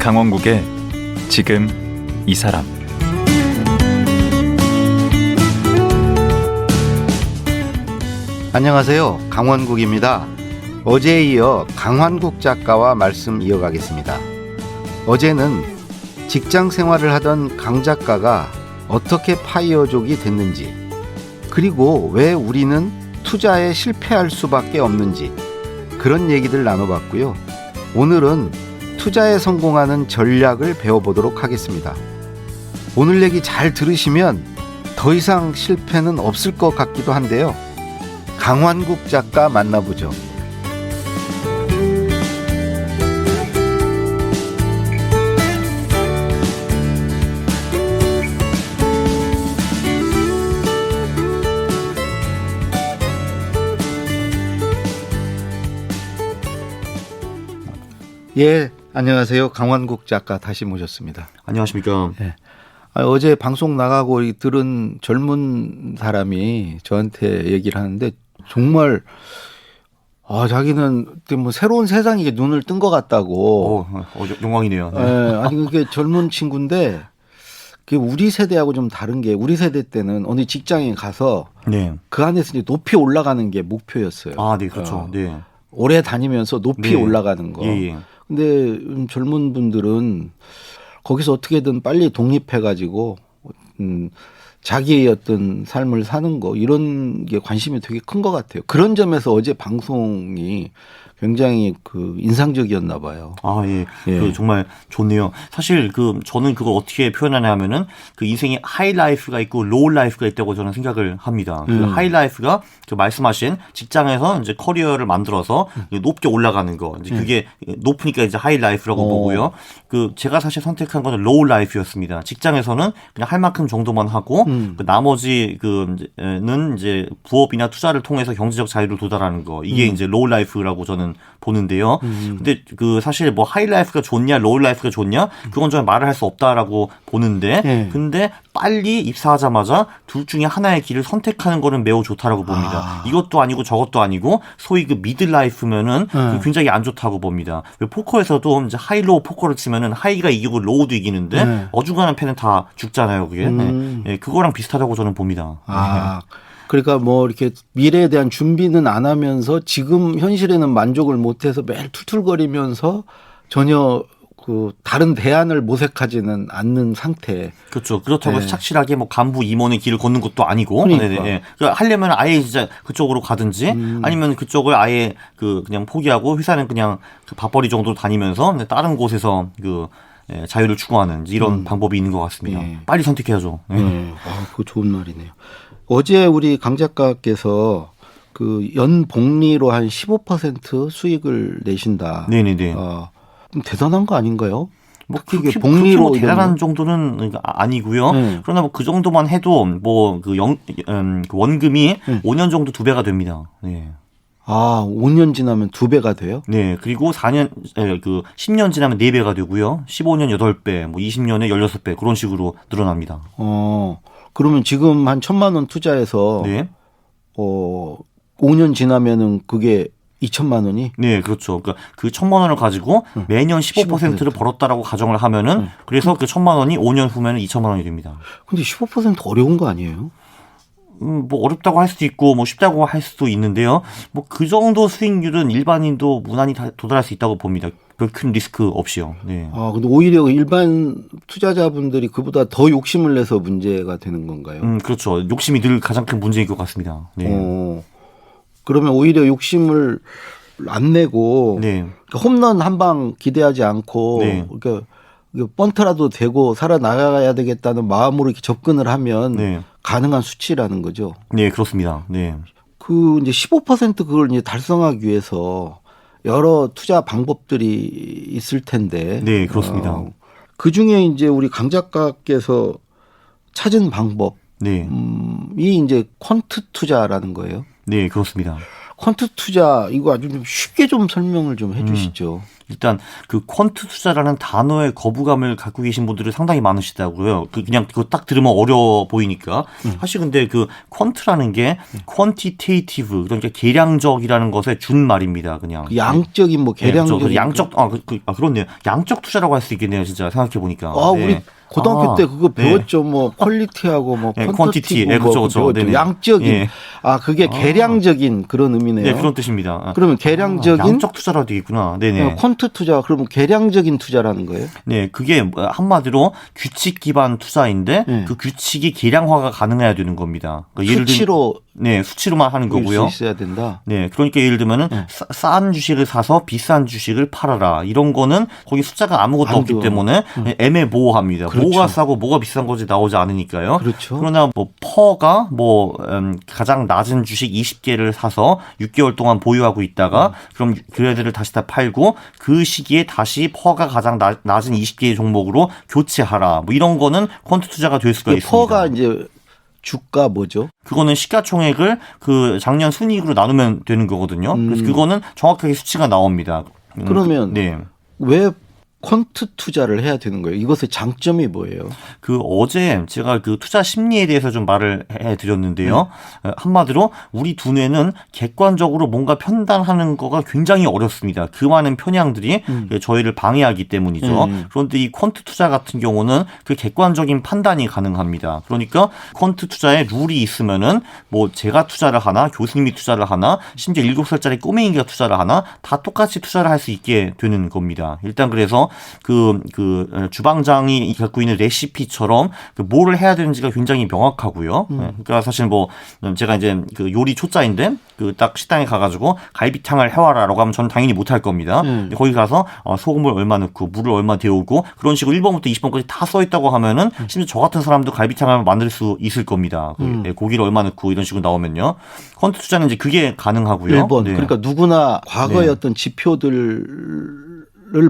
강원국의 지금 이 사람. 안녕하세요. 강원국입니다. 어제에 이어 강환국 작가와 말씀 이어가겠습니다. 어제는 직장 생활을 하던 강 작가가 어떻게 파이어족이 됐는지, 그리고 왜 우리는 투자에 실패할 수밖에 없는지, 그런 얘기들 나눠봤고요. 오늘은 투자에 성공하는 전략을 배워보도록 하겠습니다. 오늘 얘기 잘 들으시면 더 이상 실패는 없을 것 같기도 한데요. 강환국 작가 만나보죠. 예, 안녕하세요. 강환국 작가 다시 모셨습니다. 안녕하십니까. 예. 어제 방송 나가고 들은 젊은 사람이 저한테 얘기를 하는데 정말 자기는 뭐 새로운 세상에 눈을 뜬 것 같다고. 영광이네요. 네. 예, 아니 그게 젊은 친구인데 그게 우리 세대하고 좀 다른 게, 우리 세대 때는 어느 직장에 가서 네. 그 안에서 이제 높이 올라가는 게 목표였어요. 아, 네, 그렇죠. 네. 오래 다니면서 높이 네. 올라가는 거. 예, 예. 근데 젊은 분들은 거기서 어떻게든 빨리 독립해가지고 자기의 어떤 삶을 사는 거, 이런 게 관심이 되게 큰 것 같아요. 그런 점에서 어제 방송이 굉장히 인상적이었나 봐요. 아, 예. 예. 정말 좋네요. 사실 저는 그걸 어떻게 표현하냐면은 인생에 하이 라이프가 있고 로우 라이프가 있다고 저는 생각을 합니다. 하이 라이프가 말씀하신 직장에서 이제 커리어를 만들어서 높게 올라가는 거. 이제 그게 높으니까 이제 하이 라이프라고 보고요. 제가 사실 선택한 거는 로우 라이프였습니다. 직장에서는 그냥 할 만큼 정도만 하고 나머지는 이제 부업이나 투자를 통해서 경제적 자유를 도달하는 거. 이게 이제 로우 라이프라고 저는 보는데요. 근데 사실 뭐 하이 라이프가 좋냐, 로우 라이프가 좋냐, 그건 저는 말을 할 수 없다라고 보는데, 근데 빨리 입사하자마자 둘 중에 하나의 길을 선택하는 거는 매우 좋다라고 봅니다. 이것도 아니고 저것도 아니고 소위 미들 라이프면은 굉장히 안 좋다고 봅니다. 포커에서도 이제 하이 로우 포커를 치면은 하이가 이기고 로우도 이기는데 어중간한 패는 다 죽잖아요, 그게. 네, 그거랑 비슷하다고 저는 봅니다. 그러니까 뭐 이렇게 미래에 대한 준비는 안 하면서 지금 현실에는 만족을 못해서 매일 툴툴거리면서 전혀 다른 대안을 모색하지는 않는 상태. 그렇죠. 그렇다고 해서 착실하게 뭐 간부 임원의 길을 걷는 것도 아니고. 그러니까. 그러니까 하려면 아예 진짜 그쪽으로 가든지 아니면 그쪽을 아예 그냥 포기하고 회사는 그냥 밥벌이 정도로 다니면서 다른 곳에서 자유를 추구하는 이런 방법이 있는 것 같습니다. 빨리 선택해야죠. 그거 좋은 말이네요. 어제 우리 강 작가께서 연복리로 한 15% 수익을 내신다. 네네네. 좀 대단한 거 아닌가요? 뭐 그게 복리로 뭐 대단한 정도는 아니고요. 그러나 뭐 그 정도만 해도 원금이 5년 정도 2배가 됩니다. 네. 5년 지나면 2배가 돼요? 네. 그리고 10년 지나면 4배가 되고요. 15년 8배, 뭐 20년에 16배 그런 식으로 늘어납니다. 그러면 지금 한 1,000만 원 투자해서 네. 5년 지나면은 그게 2천만 원이? 네, 그렇죠. 그러니까 1,000만 원을 가지고 매년 15%를 벌었다라고 가정을 하면은 그래서 1,000만 원이 5년 후면은 2천만 원이 됩니다. 근데 15% 어려운 거 아니에요? 뭐 어렵다고 할 수도 있고 뭐 쉽다고 할 수도 있는데요. 뭐 그 정도 수익률은 일반인도 무난히 도달할 수 있다고 봅니다. 별 큰 리스크 없이요. 네. 근데 오히려 일반 투자자분들이 그보다 더 욕심을 내서 문제가 되는 건가요? 그렇죠. 욕심이 늘 가장 큰 문제인 것 같습니다. 네. 그러면 오히려 욕심을 안 내고 그러니까 홈런 한 방 기대하지 않고 그러니까 번트라도 되고 살아나가야 되겠다는 마음으로 이렇게 접근을 하면 가능한 수치라는 거죠. 네, 그렇습니다. 네. 이제 15% 그걸 이제 달성하기 위해서 여러 투자 방법들이 있을 텐데. 네, 그렇습니다. 그 중에 이제 우리 강 작가께서 찾은 방법이 이제 퀀트 투자라는 거예요. 네, 그렇습니다. 퀀트 투자 이거 아주 좀 쉽게 좀 설명을 좀 해 주시죠. 일단 그 퀀트 투자라는 단어의 거부감을 갖고 계신 분들이 상당히 많으시다고요. 그냥 그거 딱 들으면 어려워 보이니까. 사실 근데 그 퀀트라는 게 퀀티테이티브 그러니까 계량적이라는 것의 준 말입니다. 그냥 그 양적인 뭐 계량적인 네, 양적 그렇네요. 양적 투자라고 할 수 있겠네요. 진짜 생각해 보니까. 우리 고등학교 때 그거 배웠죠. 뭐 퀄리티하고 뭐 퀄티티, 뭐 그렇죠. 양적인 그게 계량적인 그런 의미네요. 네, 그런 뜻입니다. 그러면 계량적인 양적 투자라도 되겠구나. 네네. 퀀트 투자 그러면 계량적인 투자라는 거예요? 네, 그게 한마디로 규칙 기반 투자인데 그 규칙이 계량화가 가능해야 되는 겁니다. 그러니까 수치로 수치로만 하는 거고요. 수 있어야 된다. 네, 그러니까 예를 들면은 싼 주식을 사서 비싼 주식을 팔아라. 이런 거는 거기 숫자가 아무것도 없기 때문에 애매모호합니다. 그렇죠. 뭐가 싸고 뭐가 비싼 거지 나오지 않으니까요. 그렇죠. 그러나 뭐 퍼가 가장 낮은 주식 20개를 사서 6개월 동안 보유하고 있다가 그럼 그 애들을 다시 다 팔고 그 시기에 다시 퍼가 가장 낮은 20개의 종목으로 교체하라. 뭐 이런 거는 퀀트 투자가 될 수가 있습니다. 퍼가 이제 주가 뭐죠? 그거는 시가총액을 그 작년 순이익으로 나누면 되는 거거든요. 그래서 그거는 정확하게 수치가 나옵니다. 그러면 왜 퀀트 투자를 해야 되는 거예요? 이것의 장점이 뭐예요? 어제 제가 그 투자 심리에 대해서 좀 말을 해드렸는데요. 한마디로 우리 두뇌는 객관적으로 뭔가 판단하는 거가 굉장히 어렵습니다. 그 많은 편향들이 저희를 방해하기 때문이죠. 그런데 이 퀀트 투자 같은 경우는 그 객관적인 판단이 가능합니다. 그러니까 퀀트 투자에 룰이 있으면은 뭐 제가 투자를 하나, 교수님이 투자를 하나, 심지어 7살짜리 꼬맹이가 투자를 하나 다 똑같이 투자를 할 수 있게 되는 겁니다. 일단 그래서 주방장이 갖고 있는 레시피처럼 뭐를 해야 되는지가 굉장히 명확하고요. 그러니까 사실 뭐 제가 이제 그 요리 초짜인데 그 딱 식당에 가가지고 갈비탕을 해와라라고 하면 저는 당연히 못할 겁니다. 거기 가서 소금을 얼마 넣고 물을 얼마 데우고 그런 식으로 1번부터 20번까지 다 써 있다고 하면은 심지어 저 같은 사람도 갈비탕을 만들 수 있을 겁니다. 고기를 얼마 넣고 이런 식으로 나오면요. 퀀트 투자는 이제 그게 가능하고요. 1번. 그러니까 누구나 과거의 어떤 지표들을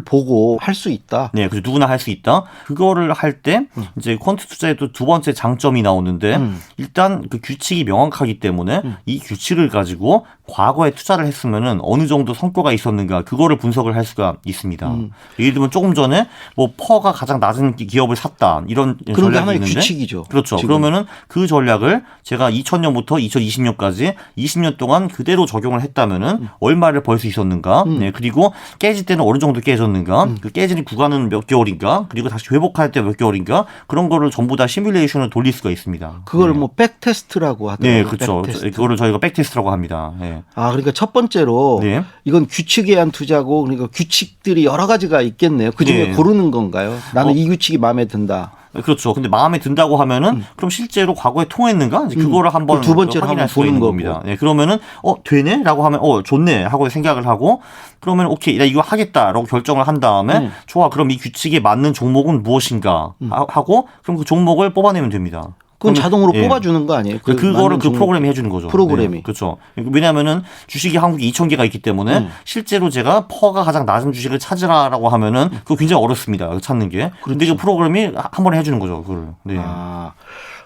보고 할 수 있다. 네, 그래서 누구나 할 수 있다. 그거를 할 때 이제 퀀트 투자의 또 두 번째 장점이 나오는데 일단 그 규칙이 명확하기 때문에 이 규칙을 가지고 과거에 투자를 했으면은 어느 정도 성과가 있었는가 그거를 분석을 할 수가 있습니다. 예를 들면 조금 전에 뭐 퍼가 가장 낮은 기업을 샀다 이런 그런 게 전략이 하나의 있는데 규칙이죠. 그렇죠. 지금. 그러면은 그 전략을 제가 2000년부터 2020년까지 20년 동안 그대로 적용을 했다면은 얼마를 벌 수 있었는가? 네, 그리고 깨질 때는 어느 정도 깨졌는가? 그 깨지는 구간은 몇 개월인가? 그리고 다시 회복할 때 몇 개월인가? 그런 거를 전부 다 시뮬레이션을 돌릴 수가 있습니다. 그걸 뭐 백테스트라고 하더라고요. 네, 그렇죠. 그거를 저희가 백테스트라고 합니다. 네. 그러니까 첫 번째로 이건 규칙에 의한 투자고 그러니까 규칙들이 여러 가지가 있겠네요. 그중에 고르는 건가요? 나는 이 규칙이 마음에 든다. 그렇죠. 근데 마음에 든다고 하면은 그럼 실제로 과거에 통했는가? 이제 그거를 한번 두 번째로 확인할 한번 수가 있는 겁니다. 네, 그러면은 되네라고 하면 좋네 하고 생각을 하고 그러면 오케이 나 이거 하겠다라고 결정을 한 다음에 좋아 그럼 이 규칙에 맞는 종목은 무엇인가 하고 그럼 그 종목을 뽑아내면 됩니다. 그건 자동으로 뽑아주는 거 아니에요? 그거를 그 프로그램이 해주는 거죠. 프로그램이. 네, 그렇죠. 왜냐하면은 주식이 한국에 2,000개가 있기 때문에 실제로 제가 퍼가 가장 낮은 주식을 찾으라라고 하면은 그거 굉장히 어렵습니다. 찾는 게. 그런데 그 프로그램이 한 번에 해주는 거죠. 그걸. 네.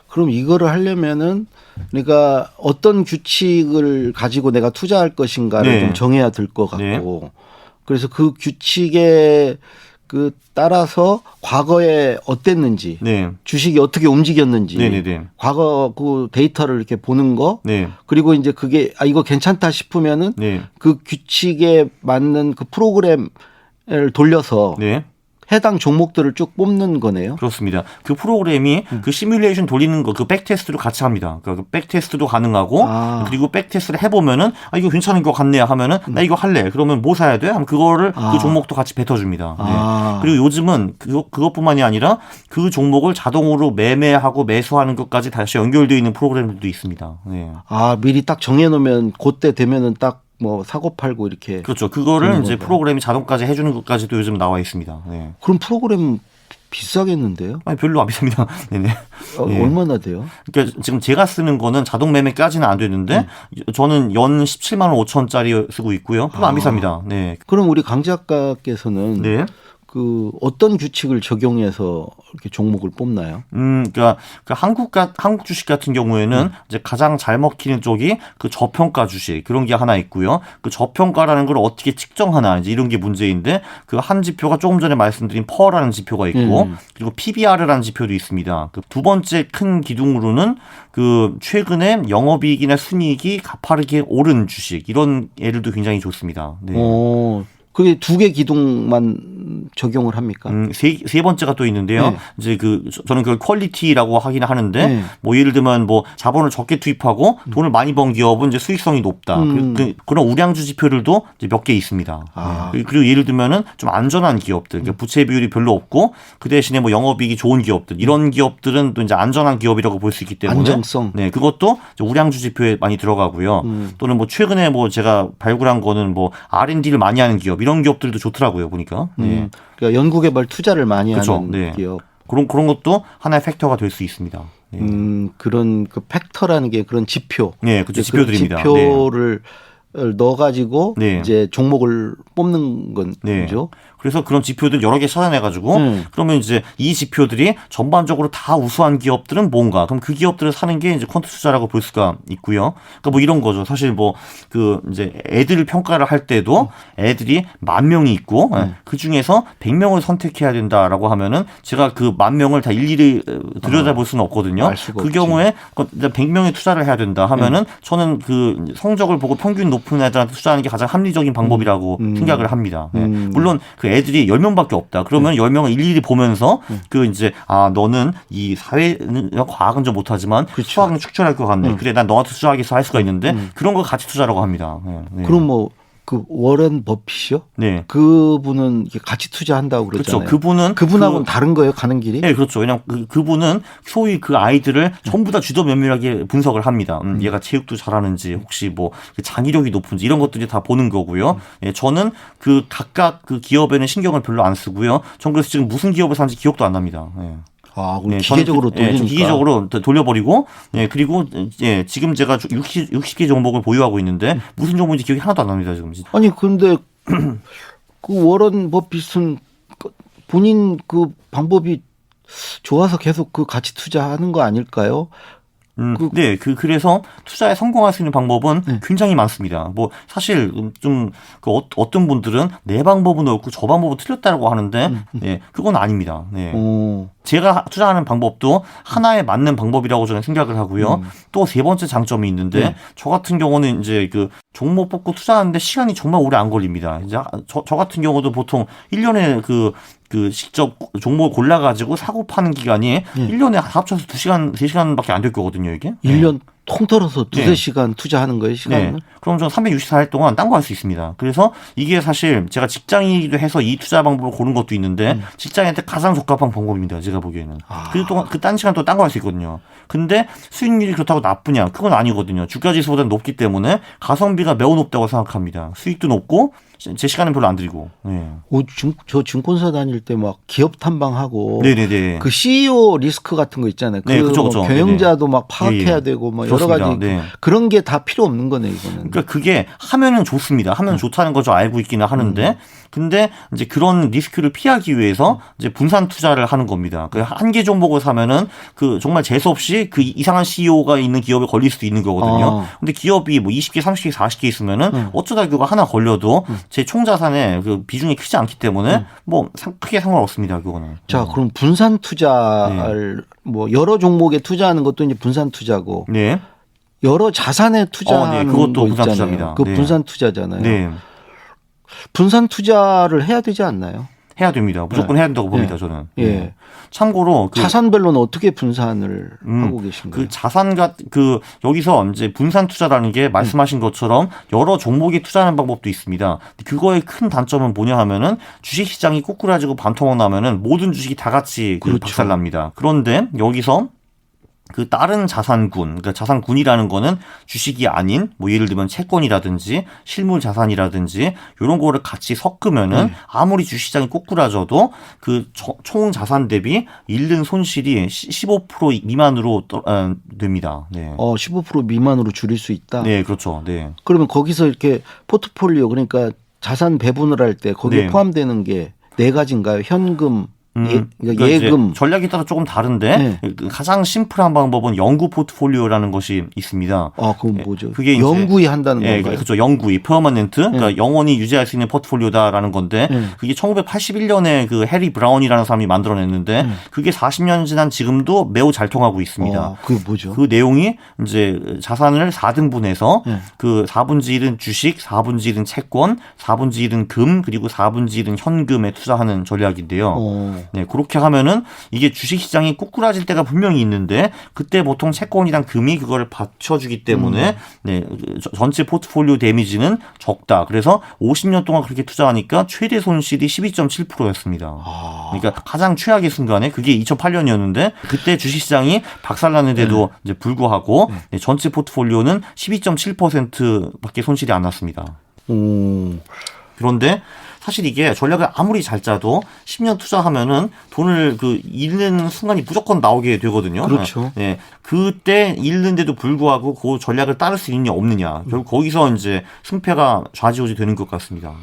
그럼 이거를 하려면은 그러니까 어떤 규칙을 가지고 내가 투자할 것인가를 좀 정해야 될 것 같고 그래서 그 규칙에 따라서 과거에 어땠는지, 주식이 어떻게 움직였는지, 과거 그 데이터를 이렇게 보는 거, 그리고 이제 그게 이거 괜찮다 싶으면은 그 규칙에 맞는 그 프로그램을 돌려서 해당 종목들을 쭉 뽑는 거네요. 그렇습니다. 그 프로그램이 그 시뮬레이션 돌리는 거, 그 백테스트도 같이 합니다. 그 백테스트도 가능하고, 그리고 백테스트를 해보면은, 이거 괜찮은 것 같네 하면은, 나 이거 할래. 그러면 뭐 사야 돼? 하면 그거를 그 종목도 같이 뱉어줍니다. 그리고 요즘은 그것뿐만이 아니라 그 종목을 자동으로 매매하고 매수하는 것까지 다시 연결되어 있는 프로그램들도 있습니다. 미리 딱 정해놓으면 그때 되면은 딱 뭐 사고 팔고 이렇게. 그렇죠. 그거를 이제 프로그램이 자동까지 해주는 것까지도 요즘 나와 있습니다. 그럼 프로그램 비싸겠는데요? 별로 안 비쌉니다. 네네. 얼마나 돼요? 그러니까 지금 제가 쓰는 거는 자동 매매까지는 안 되는데 저는 연 17만 5천짜리 쓰고 있고요. 별로 안 비쌉니다. 네. 그럼 우리 강 작가께서는 그 어떤 규칙을 적용해서 이렇게 종목을 뽑나요? 그러니까 한국 주식 같은 경우에는 이제 가장 잘 먹히는 쪽이 그 저평가 주식 그런 게 하나 있고요. 그 저평가라는 걸 어떻게 측정하나 이제 이런 게 문제인데 그 한 지표가 조금 전에 말씀드린 퍼라는 지표가 있고 그리고 PBR이라는 지표도 있습니다. 그 두 번째 큰 기둥으로는 그 최근에 영업이익이나 순이익이 가파르게 오른 주식 이런 예들도 굉장히 좋습니다. 네. 그게 두 개 기둥만 적용을 합니까? 세 번째가 또 있는데요. 네. 이제 저는 그걸 퀄리티라고 하긴 하는데 네. 뭐 예를 들면 뭐 자본을 적게 투입하고 돈을 많이 번 기업은 이제 수익성이 높다. 그런 우량주 지표들도 이제 몇 개 있습니다. 네. 그리고 예를 들면은 좀 안전한 기업들, 그러니까 부채 비율이 별로 없고 그 대신에 뭐 영업이익이 좋은 기업들 이런 기업들은 또 이제 안전한 기업이라고 볼 수 있기 때문에 안정성. 네, 그것도 우량주 지표에 많이 들어가고요. 또는 뭐 최근에 뭐 제가 발굴한 거는 뭐 R&D를 많이 하는 기업 이런 기업들도 좋더라고요 보니까. 네. 그러니까 연구개발 투자를 많이 그렇죠. 하는 네. 기업. 그런 것도 하나의 팩터가 될 수 있습니다. 네. 그런 그 팩터라는 게 그런 지표. 네, 그렇죠. 지표들입니다. 지표를 넣어가지고 네. 이제 종목을 뽑는 건죠. 네. 그래서 그런 지표들 여러 개 찾아내가지고 그러면 이제 이 지표들이 전반적으로 다 우수한 기업들은 뭔가 그럼 그 기업들을 사는 게 이제 퀀트 투자라고 볼 수가 있고요. 그러니까 뭐 이런 거죠. 사실 뭐 그 이제 애들 평가를 할 때도 애들이 10,000명이 있고 그 중에서 100명을 선택해야 된다라고 하면은 제가 그 10,000명을 다 일일이 들여다볼 수는 없거든요. 그 경우에 100명에 투자를 해야 된다 하면은 저는 그 성적을 보고 평균 높은 애들한테 투자하는 게 가장 합리적인 방법이라고 생각을 합니다. 물론 그 애들이 10명밖에 없다. 그러면 10명을 일일이 보면서 그 이제 너는 이 사회 과학은 좀 못하지만 수학은 축출할 것 같네. 그래 난 너한테 투자하기 위해서 할 수가 있는데 그런 걸 같이 투자라고 합니다. 네. 그럼 뭐 그 워렌 버핏이요? 네. 그분은 이렇게 같이 투자한다고 그러잖아요. 그렇죠. 그분하고는 다른 거예요, 가는 길이? 네, 그렇죠. 왜냐하면 그분은 소위 그 아이들을 전부 다 쥐도 면밀하게 분석을 합니다. 얘가 체육도 잘하는지 혹시 뭐 장의력이 높은지 이런 것들이 다 보는 거고요. 예, 저는 그 각각 그 기업에는 신경을 별로 안 쓰고요. 전 그래서 지금 무슨 기업을 사는지 기억도 안 납니다. 예. 그럼 기계적으로 돌리니까. 기계적으로 돌려버리고, 그리고, 지금 제가 60개 종목을 보유하고 있는데, 무슨 종목인지 기억이 하나도 안 납니다, 지금. 아니, 근데, 그 워런 버핏은 본인 그 방법이 좋아서 계속 그 같이 투자하는 거 아닐까요? 그래서 투자에 성공할 수 있는 방법은 굉장히 많습니다. 뭐, 사실, 어떤 분들은 내 방법은 옳고 저 방법은 틀렸다고 하는데, 그건 아닙니다. 네. 제가 투자하는 방법도 하나에 맞는 방법이라고 저는 생각을 하고요. 또 세 번째 장점이 있는데, 저 같은 경우는 이제 그 종목 뽑고 투자하는데 시간이 정말 오래 안 걸립니다. 이제 저 같은 경우도 보통 1년에 그 직접 종목을 골라가지고 사고 파는 기간이 1년에 합쳐서 2시간, 3시간밖에 안 될 거거든요, 이게. 1년 통틀어서 2-3시간 투자하는 거예요, 시간을? 네. 그럼 저는 364일 동안 딴 거 할 수 있습니다. 그래서 이게 사실 제가 직장이기도 해서 이 투자 방법을 고른 것도 있는데 직장인한테 가장 적합한 방법입니다, 제가 보기에는. 그동안 그 딴 시간 또 딴 거 할 수 있거든요. 근데 수익률이 그렇다고 나쁘냐? 그건 아니거든요. 주가지수보다 높기 때문에 가성비가 매우 높다고 생각합니다. 수익도 높고 제 시간은 별로 안 들이고. 네. 저 증권사 다닐 때 막 기업 탐방하고 네네네. 그 CEO 리스크 같은 거 있잖아요. 네, 그렇죠. 경영자도 막 파악해야 되고 뭐 여러 가지 그런 게 다 필요 없는 거네, 이거는. 그러니까 그게 하면은 좋습니다. 하면 좋다는 거 저 알고 있기는 하는데 근데 이제 그런 리스크를 피하기 위해서 이제 분산 투자를 하는 겁니다. 그 한 개 종목을 사면은 그 정말 재수 없이 그 이상한 CEO가 있는 기업에 걸릴 수도 있는 거거든요. 근데 기업이 뭐 20개, 30개, 40개 있으면은 어쩌다 그거 하나 걸려도 제 총 자산의 그 비중이 크지 않기 때문에 뭐 크게 상관없습니다. 그거는. 자, 그럼 분산 투자를 뭐 여러 종목에 투자하는 것도 이제 분산 투자고. 네. 여러 자산에 투자하는 그것도 거 분산 있잖아요. 투자입니다. 그 분산 투자잖아요. 네. 분산 투자를 해야 되지 않나요? 해야 됩니다. 무조건 해야 된다고 봅니다, 저는. 예. 참고로 자산별로는 어떻게 분산을 하고 계신가요? 그 자산과 여기서 이제 분산 투자라는 게 말씀하신 것처럼 여러 종목에 투자하는 방법도 있습니다. 그거의 큰 단점은 뭐냐 하면은 주식 시장이 꼬꾸라지고 반토막 나면은 모든 주식이 다 같이 그렇죠. 박살납니다. 그런데 여기서 그 다른 자산군, 그러니까 자산군이라는 거는 주식이 아닌 뭐 예를 들면 채권이라든지 실물 자산이라든지 이런 거를 같이 섞으면은 아무리 주식시장이 꼬꾸라져도 그 총 자산 대비 잃는 손실이 15% 미만으로 됩니다. 네. 15% 미만으로 줄일 수 있다. 네, 그렇죠. 네. 그러면 거기서 이렇게 포트폴리오 그러니까 자산 배분을 할 때 거기에 네. 포함되는 게 네 가지인가요? 현금, 그러니까 그러니까 예금. 이제 전략에 따라 조금 다른데 그 가장 심플한 방법은 영구 포트폴리오라는 것이 있습니다. 아, 그건 뭐죠? 그게 이제 영구히 한다는 건가요? 그렇죠. 영구히, 퍼머넌트, 그러니까 영원히 유지할 수 있는 포트폴리오다라는 건데 그게 1981년에 그 해리 브라운이라는 사람이 만들어냈는데 그게 40년 지난 지금도 매우 잘 통하고 있습니다. 그게 뭐죠? 그 내용이 이제 자산을 4등분해서 그 4분의 1은 주식, 4분의 1은 채권, 4분의 1은 금, 그리고 4분의 1은 현금에 투자하는 전략인데요. 네, 그렇게 하면은 이게 주식시장이 꾸꾸라질 때가 분명히 있는데 그때 보통 채권이랑 금이 그거를 받쳐주기 때문에 네, 전체 포트폴리오 데미지는 적다. 그래서 50년 동안 그렇게 투자하니까 최대 손실이 12.7%였습니다. 그러니까 가장 최악의 순간에 그게 2008년이었는데 그때 주식시장이 박살났는데도 이제 불구하고 네, 전체 포트폴리오는 12.7%밖에 손실이 안 났습니다. 그런데 사실 이게 전략을 아무리 잘 짜도 10년 투자하면은 돈을 그 잃는 순간이 무조건 나오게 되거든요. 그렇죠. 네. 그때 잃는데도 불구하고 그 전략을 따를 수 있느냐 없느냐. 결국 거기서 이제 승패가 좌지우지 되는 것 같습니다.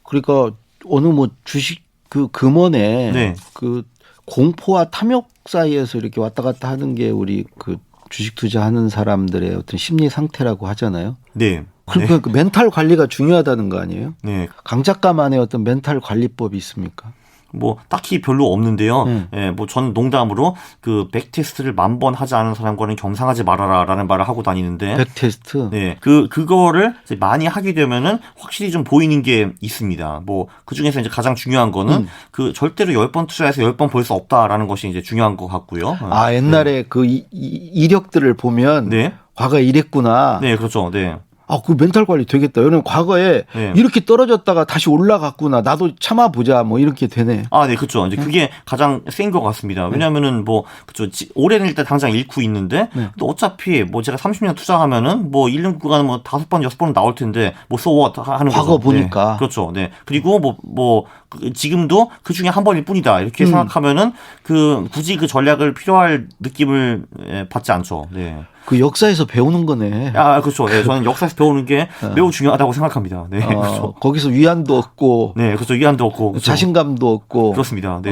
그러니까 어느 뭐 주식 그 금원에 네. 그 공포와 탐욕 사이에서 이렇게 왔다 갔다 하는 게 우리 그 주식 투자하는 사람들의 어떤 심리 상태라고 하잖아요. 네. 그러니까 그 멘탈 관리가 중요하다는 거 아니에요? 네. 강 작가만의 어떤 멘탈 관리법이 있습니까? 뭐 딱히 별로 없는데요. 예, 뭐 저는 농담으로 그 백테스트를 10,000번 하지 않은 사람과는 겸상하지 말아라라는 말을 하고 다니는데. 백테스트. 네, 그거를 이제 많이 하게 되면은 확실히 좀 보이는 게 있습니다. 뭐 그 중에서 이제 가장 중요한 거는 그 절대로 10번 투자해서 10번 벌 수 없다라는 것이 이제 중요한 것 같고요. 아, 옛날에 그 이력들을 보면 네. 과거에 이랬구나. 네, 그렇죠. 네. 아, 그 멘탈 관리 되겠다. 왜냐면 과거에 네. 이렇게 떨어졌다가 다시 올라갔구나. 나도 참아보자. 뭐 이렇게 되네. 아, 네, 그렇죠. 이제 그게 가장 센 것 같습니다. 왜냐하면은 뭐 그렇죠. 올해는 일단 당장 잃고 있는데, 또 어차피 뭐 제가 30년 투자하면은 뭐 잃는 구간은 뭐 5번, 6번은 나올 텐데, 뭐 so what 하는 거죠. 과거 보니까. 네, 그렇죠. 네. 그리고 지금도 그 중에 한 번일 뿐이다. 이렇게 생각하면은 굳이 그 전략을 필요할 느낌을 받지 않죠. 네. 그 역사에서 배우는 거네. 아, 그렇죠. 네, 저는 역사에서 배우는 게 매우 중요하다고 생각합니다. 네, 그렇죠. 거기서 위안도 얻고, 네, 그렇죠. 위안도 얻고, 그렇죠. 자신감도 얻고. 그렇습니다. 네.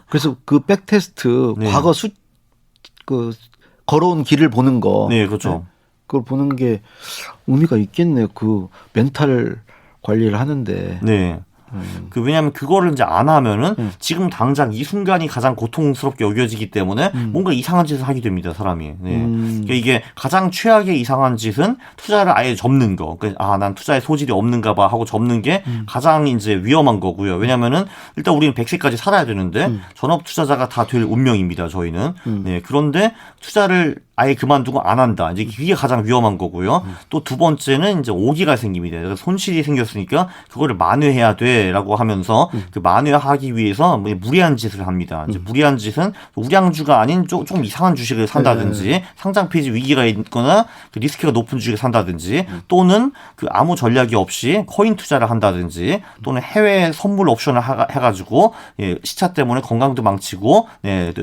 그래서 그 백테스트 네. 과거 걸어온 길을 보는 거. 네, 그렇죠. 그걸 보는 게 의미가 있겠네요. 그 멘탈 관리를 하는데. 네. 왜냐하면 그거를 이제 안 하면은 지금 당장 이 순간이 가장 고통스럽게 여겨지기 때문에 뭔가 이상한 짓을 하게 됩니다, 사람이. 네. 그러니까 이게 가장 최악의 이상한 짓은 투자를 아예 접는 거. 그러니까 난 투자에 소질이 없는가 봐 하고 접는 게 가장 이제 위험한 거고요. 왜냐하면은 일단 우리는 100세까지 살아야 되는데 전업 투자자가 다 될 운명입니다, 저희는. 네. 그런데 투자를 아예 그만두고 안 한다. 이제 이게 가장 위험한 거고요. 또 두 번째는 이제 오기가 생깁니다. 그래서 손실이 생겼으니까 그거를 만회해야 돼라고 하면서 그 만회하기 위해서 무리한 짓을 합니다. 이제 무리한 짓은 우량주가 아닌 좀 이상한 주식을 산다든지 상장 폐지 위기가 있거나 그 리스크가 높은 주식을 산다든지 또는 그 아무 전략이 없이 코인 투자를 한다든지 또는 해외 선물 옵션을 해가지고 시차 때문에 건강도 망치고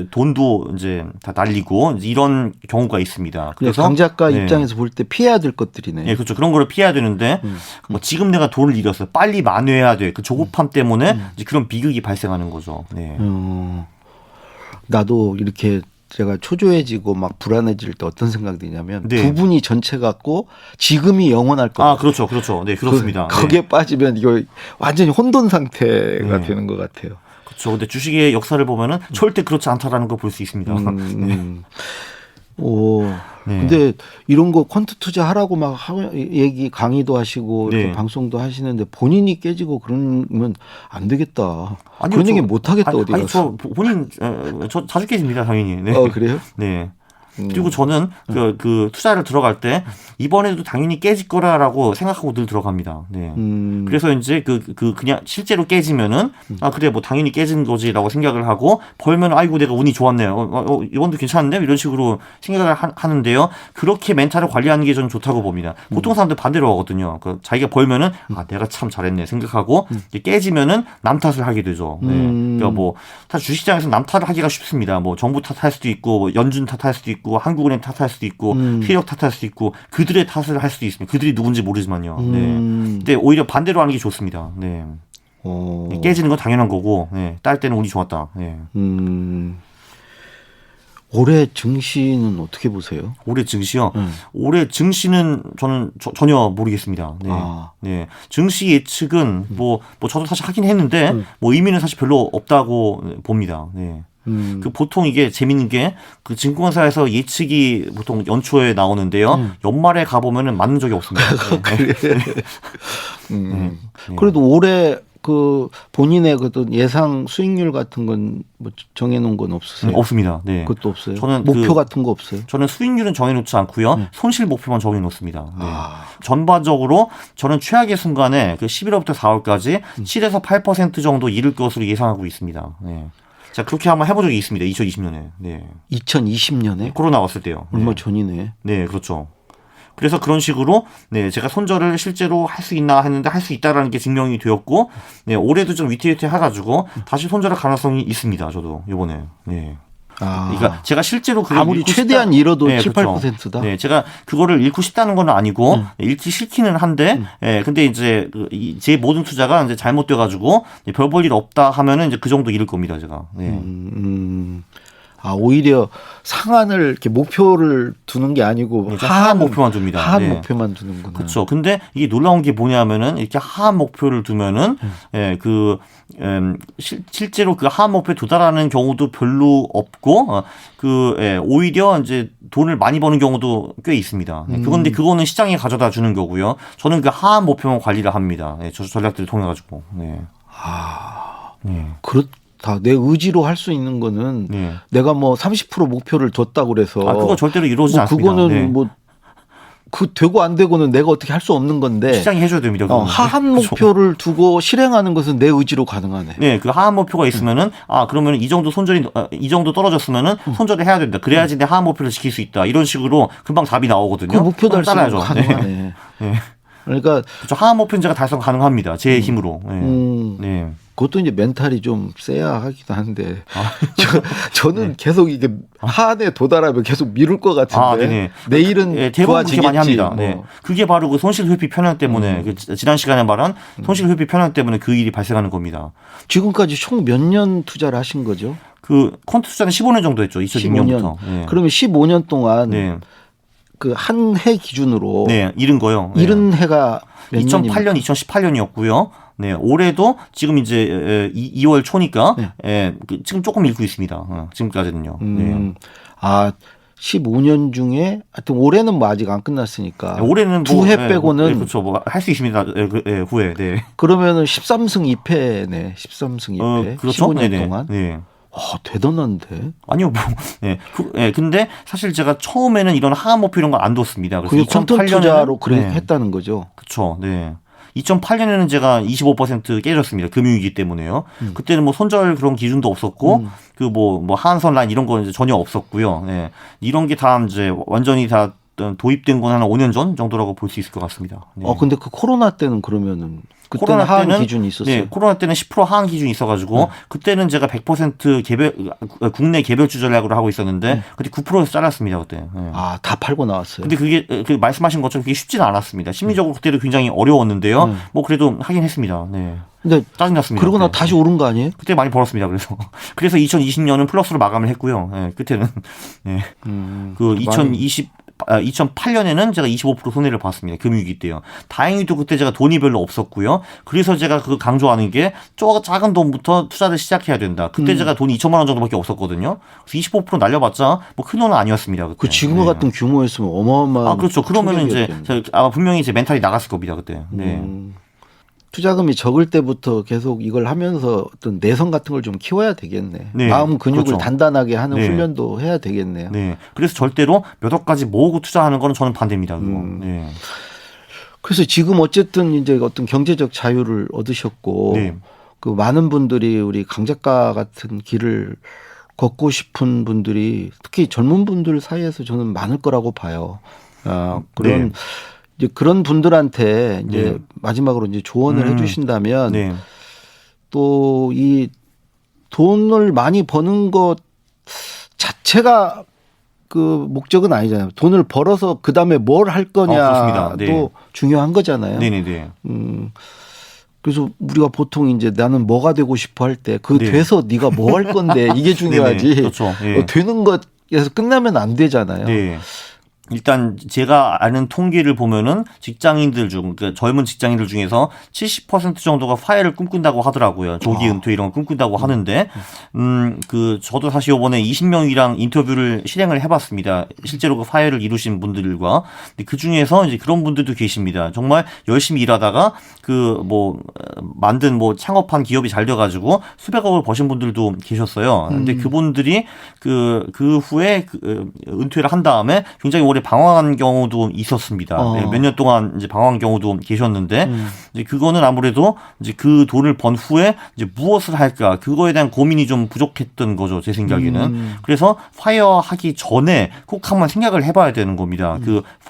돈도 이제 다 날리고 이제 이런 경우가 있습니다. 그래서 강 작가 입장에서 볼 때 피해야 될 것들이네. 네, 그렇죠. 그런 거를 피해야 되는데 뭐 지금 내가 돈을 잃었어. 빨리 만회해야 돼. 그 조급함 때문에 이제 그런 비극이 발생하는 거죠. 네. 나도 이렇게 제가 초조해지고 막 불안해질 때 어떤 생각이 드냐면 네. 부분이 전체 같고 지금이 영원할 거. 아, 그렇죠. 그렇죠. 네, 그렇습니다. 거기에 빠지면 이거 완전히 혼돈 상태가 되는 것 같아요. 그렇죠. 근데 주식의 역사를 보면은 절대 그렇지 않다라는 걸 볼 수 있습니다. 근데 이런 거 퀀트 투자하라고 막 얘기 강의도 하시고 이렇게 네. 방송도 하시는데 본인이 깨지고 그러면 안 되겠다. 아니요, 그런 얘기 못 하겠다 어디 가서. 저 본인 저 자주 깨집니다, 당연히. 네. 그래요? 네. 그리고 저는 그 투자를 들어갈 때 이번에도 당연히 깨질 거라라고 생각하고 늘 들어갑니다. 네. 그래서 이제 그냥 실제로 깨지면은 그래 뭐 당연히 깨진 거지라고 생각을 하고 벌면 아이고 내가 운이 좋았네요. 이번도 괜찮은데 이런 식으로 생각을 하는데요. 그렇게 멘탈을 관리하는 게 저는 좋다고 봅니다. 보통 사람들 반대로 하거든요. 자기가 벌면은 내가 참 잘했네 생각하고 깨지면은 남 탓을 하게 되죠. 네. 그러니까 뭐 사실 주식시장에서 남 탓을 하기가 쉽습니다. 뭐 정부 탓할 수도 있고 뭐 연준 탓할 수도 있고 한국은행 탓할 수도 있고 세력 탓할 수도 있고 그들의 탓을 할 수도 있습니다. 그들이 누군지 모르지만요. 네. 근데 오히려 반대로 하는 게 좋습니다. 네. 깨지는 건 당연한 거고 딸 때는 운이 좋았다. 올해 증시는 어떻게 보세요? 올해 증시요. 올해 증시는 저는 전혀 모르겠습니다. 네. 네. 증시 예측은 뭐 저도 사실 하긴 했는데 뭐 의미는 사실 별로 없다고 봅니다. 네. 그 보통 이게 재밌는 게 그 증권사에서 예측이 보통 연초에 나오는데요. 연말에 가보면은 맞는 적이 없습니다. 그래도 올해 그 본인의 그 예상 수익률 같은 건 뭐 정해놓은 건 없으세요? 없습니다. 네. 그것도 없어요. 저는 목표 같은 거 없어요? 저는 수익률은 정해놓지 않고요. 손실 목표만 정해놓습니다. 네. 전반적으로 저는 최악의 순간에 그 11월부터 4월까지 7에서 8% 정도 잃을 것으로 예상하고 있습니다. 네. 자, 그렇게 한번 해본 적이 있습니다. 2020년에. 네. 2020년에? 코로나 왔을 때요. 얼마 네. 전이네. 네, 그렇죠. 그래서 그런 식으로 제가 손절을 실제로 할 수 있나 했는데 할 수 있다라는 게 증명이 되었고 올해도 좀 위태위태 해가지고 다시 손절할 가능성이 있습니다. 저도 이번에. 네. 그러니까 제가 실제로 그걸 아무리 잃고 최대한 잃어도 7, 그렇죠. 8%다. 네, 제가 그거를 잃고 싶다는 건 아니고 잃기 싫기는 한데, 근데 이제 제 모든 투자가 이제 잘못돼가지고 별 볼 일 없다 하면은 이제 그 정도 잃을 겁니다, 제가. 네. 오히려 상한을 이렇게 목표를 두는 게 아니고 하한 목표만 둡니다. 하한 목표만 두는구나. 그렇죠. 근데 이게 놀라운 게 뭐냐면은 이렇게 하한 목표를 두면은 실제로 그 하한 목표에 도달하는 경우도 별로 없고 오히려 이제 돈을 많이 버는 경우도 꽤 있습니다. 그건데 그거는 시장에 가져다 주는 거고요. 저는 그 하한 목표만 관리를 합니다. 저 전략들을 통해 가지고. 다 내 의지로 할 수 있는 거는 내가 뭐 30% 목표를 뒀다고 그래서 그거 절대로 이루어지지 않습니다. 그거는 그 되고 안 되고는 내가 어떻게 할 수 없는 건데 시장이 해줘야 됩니다. 하한 목표를 두고 실행하는 것은 내 의지로 가능하네. 네, 그 하한 목표가 있으면은 그러면 이 정도 이 정도 떨어졌으면은 손절을 해야 된다. 그래야지 내 하한 목표를 지킬 수 있다. 이런 식으로 금방 답이 나오거든요. 그 목표 달성은 따라야죠. 가능하네. 네. 그러니까 그렇죠. 하한 목표는 제가 달성 가능합니다. 제 힘으로. 네. 그것도 이제 멘탈이 좀 세야 하기도 한데 저는 계속 이게 하한에 도달하면 계속 미룰 것 같은데 내일은 대부분 그렇게 많이 합니다. 뭐. 그게 바로 그 손실 회피 편향 때문에 지난 시간에 말한 손실 회피 편향 때문에 그 일이 발생하는 겁니다. 지금까지 총 몇 년 투자를 하신 거죠? 그 퀀트 투자는 15년 정도 했죠. 2006년부터. 15년. 그러면 15년 동안 그 한 해 기준으로 잃은 거요. 잃은 해가 몇 2008년, 2018년이었고요. 네, 올해도 지금 이제 2월 초니까 지금 조금 잃고 있습니다. 지금까지는요. 15년 중에 하여튼 올해는 뭐 아직 안 끝났으니까 올해는 두 해 빼고는 그렇죠. 뭐 할 수 있습니다. 후에. 네. 그러면은 13승 2패네. 13승 2패. 그렇죠. 15년 동안. 네. 대단한데. 아니요, 근데 사실 제가 처음에는 이런 하한 목표 이런 거 안 뒀습니다. 그래서 2008년에 투자로 했다는 거죠. 그렇죠. 네. 2008년에는 제가 25% 깨졌습니다. 금융위기 때문에요. 그때는 뭐 손절 그런 기준도 없었고, 그 뭐 하한선 라인 이런 거 이제 전혀 없었고요. 네. 이런 게 다 이제 완전히 다 도입된 건 한 5년 전 정도라고 볼 수 있을 것 같습니다. 네. 근데 그 코로나 때는 그러면은 그때는 하한 기준이 있었어요. 네, 코로나 때는 10% 하한 기준이 있어가지고 그때는 제가 100% 국내 개별주 전략으로 하고 있었는데 그때 9%에서 잘랐습니다 그때. 네. 다 팔고 나왔어요. 근데 그게 말씀하신 것처럼 그게 쉽지는 않았습니다. 심리적으로 그때도 굉장히 어려웠는데요. 뭐 그래도 하긴 했습니다. 네. 근데 짜증났습니다. 그러고 나 다시 오른 거 아니에요? 그때 많이 벌었습니다. 그래서 2020년은 플러스로 마감을 했고요. 네, 그때는 그 2008년에는 제가 25% 손해를 봤습니다. 금융위기 때요. 다행히도 그때 제가 돈이 별로 없었고요. 그래서 제가 그 강조하는 게 작은 돈부터 투자를 시작해야 된다. 그때 제가 돈이 2천만 원 정도밖에 없었거든요. 그래서 25% 날려봤자 뭐 큰 돈은 아니었습니다. 그때. 지금 같은 규모였으면 어마어마한. 그렇죠. 그러면은 이제 분명히 제 멘탈이 나갔을 겁니다. 그때. 네. 투자금이 적을 때부터 계속 이걸 하면서 어떤 내성 같은 걸 좀 키워야 되겠네. 네, 마음 근육을 그렇죠. 단단하게 하는 훈련도 해야 되겠네요. 네. 그래서 절대로 몇 억까지 모으고 투자하는 거는 저는 반대입니다. 네. 그래서 지금 어쨌든 이제 어떤 경제적 자유를 얻으셨고 그 많은 분들이 우리 강 작가 같은 길을 걷고 싶은 분들이 특히 젊은 분들 사이에서 저는 많을 거라고 봐요. 그런 이제 그런 분들한테 이제 마지막으로 이제 조언을 해주신다면 또 이 돈을 많이 버는 것 자체가 그 목적은 아니잖아요. 돈을 벌어서 그 다음에 뭘 할 거냐도 중요한 거잖아요. 네네네. 그래서 우리가 보통 이제 나는 뭐가 되고 싶어 할 때 그 네. 돼서 네가 뭐 할 건데 이게 중요하지. 네네. 그렇죠. 예. 되는 것에서 끝나면 안 되잖아요. 네. 일단 제가 아는 통계를 보면은 직장인들 중, 그러니까 젊은 직장인들 중에서 70% 정도가 파이어를 꿈꾼다고 하더라고요. 조기 은퇴 이런 걸 꿈꾼다고 하는데, 저도 사실 이번에 20명이랑 인터뷰를 실행을 해봤습니다. 실제로 그 파이어를 이루신 분들과. 근데 그 중에서 이제 그런 분들도 계십니다. 정말 열심히 일하다가 만든 창업한 기업이 잘 돼가지고 수백억을 버신 분들도 계셨어요. 근데 그분들이 그 후에 은퇴를 한 다음에 굉장히 오래 방황한 경우도 있었습니다. 네, 몇 년 동안 이제 방황한 경우도 계셨는데, 이제 그거는 아무래도 이제 그 돈을 번 후에 이제 무엇을 할까, 그거에 대한 고민이 좀 부족했던 거죠, 제 생각에는. 그래서 파이어 하기 전에 꼭 한번 생각을 해봐야 되는 겁니다.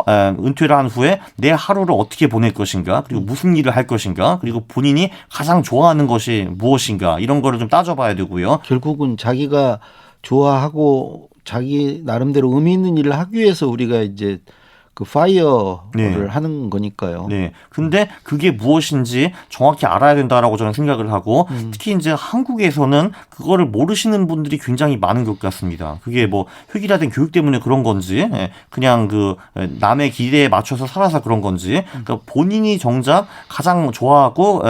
은퇴를 한 후에 내 하루를 어떻게 보낼 것인가, 그리고 무슨 일을 할 것인가, 그리고 본인이 가장 좋아하는 것이 무엇인가, 이런 거를 좀 따져봐야 되고요. 결국은 자기가 좋아하고 자기 나름대로 의미 있는 일을 하기 위해서 우리가 이제 그 파이어를 네. 하는 거니까요. 네. 근데 그게 무엇인지 정확히 알아야 된다라고 저는 생각을 하고, 특히 이제 한국에서는 그거를 모르시는 분들이 굉장히 많은 것 같습니다. 그게 획일화된 교육 때문에 그런 건지, 그냥 남의 기대에 맞춰서 살아서 그런 건지, 그러니까 본인이 정작 가장 좋아하고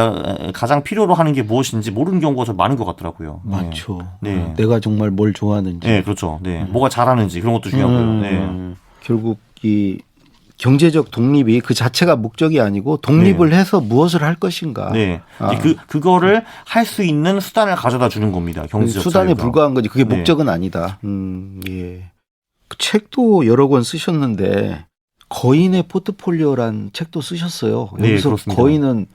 가장 필요로 하는 게 무엇인지 모르는 경우가 좀 많은 것 같더라고요. 맞죠. 네. 내가 정말 뭘 좋아하는지. 네, 그렇죠. 네. 뭐가 잘하는지 그런 것도 중요하고요. 네. 결국 이 경제적 독립이 그 자체가 목적이 아니고 독립을 해서 무엇을 할 것인가. 네. 그거를 할 수 있는 수단을 가져다 주는 겁니다. 경제적 수단에 자유가. 불과한 거지. 그게 네. 목적은 아니다. 예. 그 책도 여러 권 쓰셨는데 거인의 포트폴리오란 책도 쓰셨어요. 네, 여기서 그렇습니다. 거인은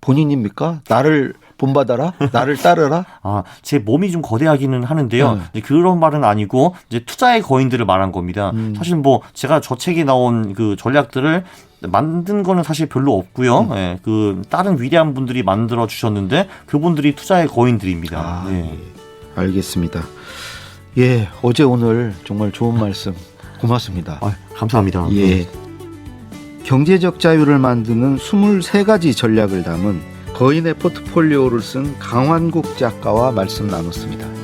본인입니까? 나를 본받아라? 나를 따르라? 제 몸이 좀 거대하기는 하는데요. 이제 그런 말은 아니고 이제 투자의 거인들을 말한 겁니다. 사실 제가 저 책에 나온 그 전략들을 만든 거는 사실 별로 없고요. 예, 다른 위대한 분들이 만들어 주셨는데 그분들이 투자의 거인들입니다. 네. 예. 알겠습니다. 예, 어제 오늘 정말 좋은 말씀 고맙습니다. 감사합니다. 예. 경제적 자유를 만드는 23가지 전략을 담은 거인의 포트폴리오를 쓴 강환국 작가와 말씀 나눴습니다.